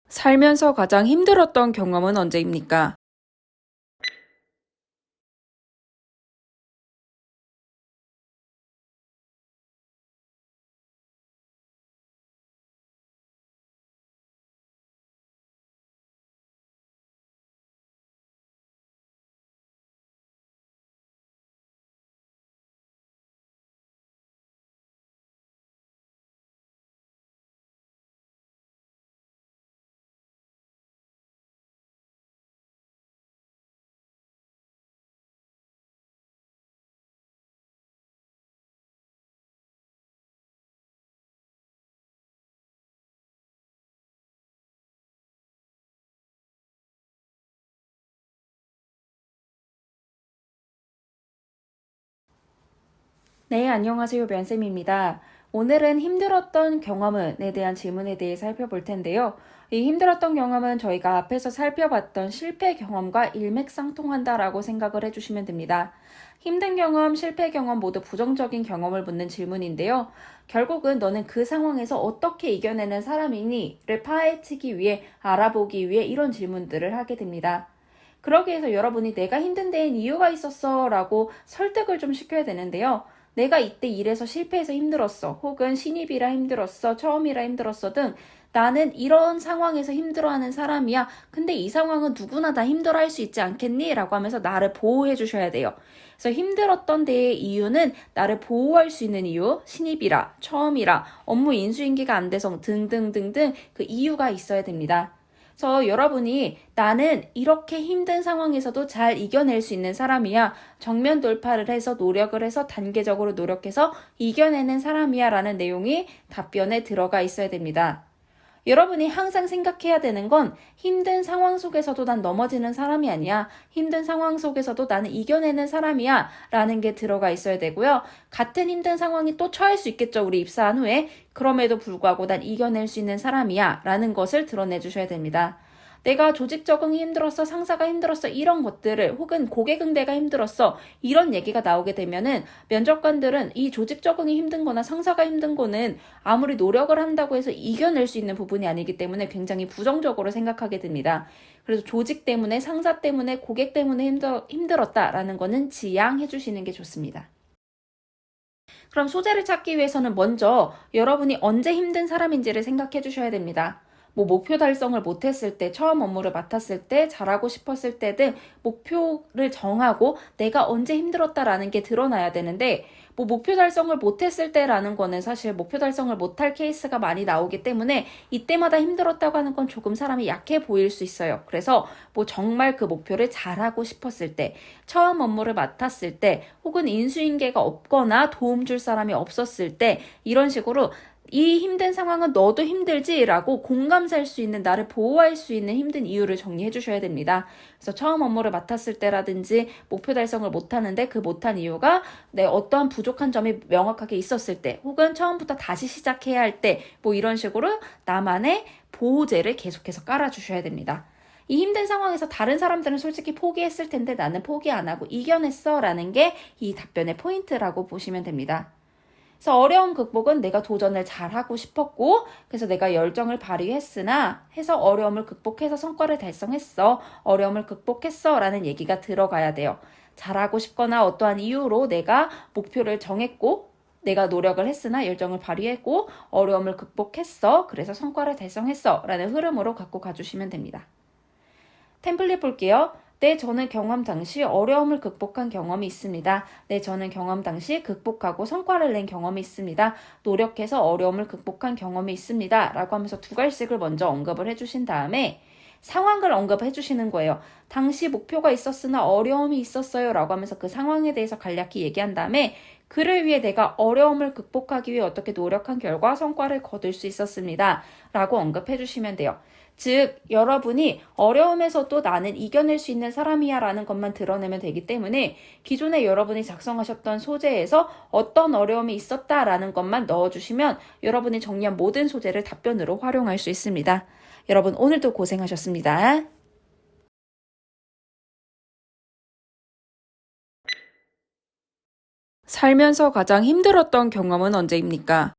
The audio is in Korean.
살면서 가장 힘들었던 경험은 언제입니까? 네, 안녕하세요. 면쌤입니다. 오늘은 힘들었던 경험은에 대한 질문에 대해 살펴볼 텐데요. 이 힘들었던 경험은 저희가 앞에서 살펴봤던 실패 경험과 일맥상통한다라고 생각을 해주시면 됩니다. 힘든 경험, 실패 경험 모두 부정적인 경험을 묻는 질문인데요. 결국은 너는 그 상황에서 어떻게 이겨내는 사람이니?를 파헤치기 위해 알아보기 위해 이런 질문들을 하게 됩니다. 그러기 위해서 여러분이 내가 힘든 데엔 이유가 있었어 라고 설득을 좀 시켜야 되는데요. 내가 이때 일해서 실패해서 힘들었어. 혹은 신입이라 힘들었어. 처음이라 힘들었어 등 나는 이런 상황에서 힘들어하는 사람이야. 근데 이 상황은 누구나 다 힘들어할 수 있지 않겠니? 라고 하면서 나를 보호해 주셔야 돼요. 그래서 힘들었던 데의 이유는 나를 보호할 수 있는 이유, 신입이라, 처음이라, 업무 인수인계가 안 돼서 등등등등 그 이유가 있어야 됩니다. 그래서 여러분이 나는 이렇게 힘든 상황에서도 잘 이겨낼 수 있는 사람이야. 정면 돌파를 해서 노력을 해서 단계적으로 노력해서 이겨내는 사람이야 라는 내용이 답변에 들어가 있어야 됩니다. 여러분이 항상 생각해야 되는 건 힘든 상황 속에서도 난 넘어지는 사람이 아니야. 힘든 상황 속에서도 나는 이겨내는 사람이야. 라는 게 들어가 있어야 되고요. 같은 힘든 상황이 또 처할 수 있겠죠. 우리 입사한 후에. 그럼에도 불구하고 난 이겨낼 수 있는 사람이야. 라는 것을 드러내 주셔야 됩니다. 내가 조직 적응이 힘들었어, 상사가 힘들었어, 이런 것들을 혹은 고객 응대가 힘들었어, 이런 얘기가 나오게 되면은 면접관들은 이 조직 적응이 힘든 거나 상사가 힘든 거는 아무리 노력을 한다고 해서 이겨낼 수 있는 부분이 아니기 때문에 굉장히 부정적으로 생각하게 됩니다. 그래서 조직 때문에, 상사 때문에, 고객 때문에 힘들었다라는 거는 지양해 주시는 게 좋습니다. 그럼 소재를 찾기 위해서는 먼저 여러분이 언제 힘든 사람인지를 생각해 주셔야 됩니다. 뭐 목표 달성을 못했을 때, 처음 업무를 맡았을 때, 잘하고 싶었을 때 등 목표를 정하고 내가 언제 힘들었다라는 게 드러나야 되는데, 뭐 목표 달성을 못했을 때라는 거는 사실 목표 달성을 못할 케이스가 많이 나오기 때문에 이때마다 힘들었다고 하는 건 조금 사람이 약해 보일 수 있어요. 그래서 뭐 정말 그 목표를 잘하고 싶었을 때, 처음 업무를 맡았을 때, 혹은 인수인계가 없거나 도움 줄 사람이 없었을 때, 이런 식으로 이 힘든 상황은 너도 힘들지라고 공감 살 수 있는, 나를 보호할 수 있는 힘든 이유를 정리해 주셔야 됩니다. 그래서 처음 업무를 맡았을 때라든지 목표 달성을 못하는데 그 못한 이유가 내 어떠한 부족한 점이 명확하게 있었을 때, 혹은 처음부터 다시 시작해야 할 때, 뭐 이런 식으로 나만의 보호제를 계속해서 깔아주셔야 됩니다. 이 힘든 상황에서 다른 사람들은 솔직히 포기했을 텐데 나는 포기 안 하고 이겨냈어 라는 게 이 답변의 포인트라고 보시면 됩니다. 그래서 어려움 극복은 내가 도전을 잘하고 싶었고, 그래서 내가 열정을 발휘했으나 해서 어려움을 극복해서 성과를 달성했어. 어려움을 극복했어 라는 얘기가 들어가야 돼요. 잘하고 싶거나 어떠한 이유로 내가 목표를 정했고, 내가 노력을 했으나 열정을 발휘했고, 어려움을 극복했어. 그래서 성과를 달성했어 라는 흐름으로 갖고 가주시면 됩니다. 템플릿 볼게요. 네, 저는 경험 당시 어려움을 극복한 경험이 있습니다. 네, 저는 경험 당시 극복하고 성과를 낸 경험이 있습니다. 노력해서 어려움을 극복한 경험이 있습니다. 라고 하면서 두 갈씩을 먼저 언급을 해주신 다음에 상황을 언급해 주시는 거예요. 당시 목표가 있었으나 어려움이 있었어요. 라고 하면서 그 상황에 대해서 간략히 얘기한 다음에 그를 위해 내가 어려움을 극복하기 위해 어떻게 노력한 결과 성과를 거둘 수 있었습니다. 라고 언급해 주시면 돼요. 즉 여러분이 어려움에서도 나는 이겨낼 수 있는 사람이야 라는 것만 드러내면 되기 때문에 기존에 여러분이 작성하셨던 소재에서 어떤 어려움이 있었다라는 것만 넣어주시면 여러분이 정리한 모든 소재를 답변으로 활용할 수 있습니다. 여러분 오늘도 고생하셨습니다. 살면서 가장 힘들었던 경험은 언제입니까?